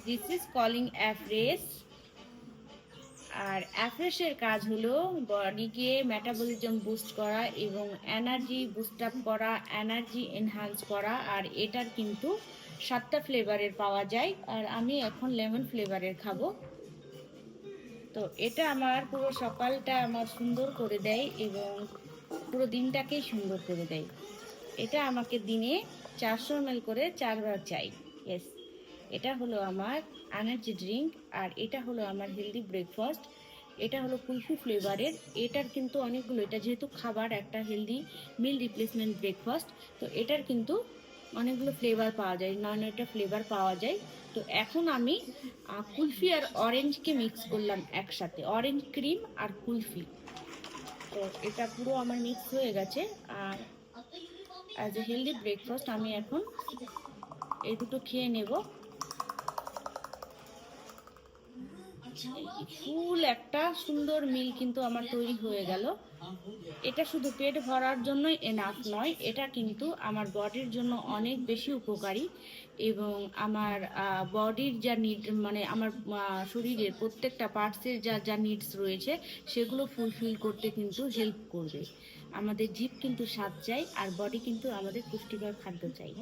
This is calling Afresh. আর অ্যাফ্রেশের কাজ হলো বডিকে মেটাবলিজম বুস্ট করা এবং এনার্জি বুস্ট আপ করা, এনার্জি এনহান্স করা। আর এটার কিন্তু 7টা ফ্লেভারের পাওয়া যায়, আর আমি এখন লেমন ফ্লেভারের খাবো। তো এটা আমার পুরো সকালটা আমার সুন্দর করে দেয় এবং পুরো দিনটাকেই সুন্দর করে দেয়। এটা আমাকে দিনে 400 ml করে 4 বার চাই। ইয়েস, এটা হলো আমার এনার্জি ড্রিঙ্ক। আর এটা হলো আমার হেলদি ব্রেকফাস্ট। এটা হলো কুলফি ফ্লেভারের। এটার কিন্তু অনেকগুলো, এটা যেহেতু খাবার, একটা হেলদি মিল রিপ্লেসমেন্ট ব্রেকফাস্ট, তো এটার কিন্তু অনেকগুলো ফ্লেভার পাওয়া যায়, 9টা ফ্লেভার পাওয়া যায়। তো এখন আমি কুলফি আর অরেঞ্জকে মিক্স করলাম একসাথে, অরেঞ্জ ক্রিম আর কুলফি। তো এটা পুরো আমার মিক্স হয়ে গেছে। আর অ্যাজ এ হেলদি ব্রেকফাস্ট আমি এখন এই দুটো খেয়ে নেব। ফুল একটা সুন্দর মিল কিন্তু আমার তৈরি হয়ে গেল। এটা শুধু পেট ভরার জন্যই এনাফ নয়, এটা কিন্তু আমার বডির জন্য অনেক বেশি উপকারী এবং আমার বডির যা নিড, মানে আমার শরীরের প্রত্যেকটা পার্টসের যা যা নিডস রয়েছে সেগুলো ফুলফিল করতে কিন্তু হেল্প করবে। আমাদের জিভ কিন্তু স্বাদ চাই, আর বডি কিন্তু আমাদের পুষ্টিকর খাদ্য চাই।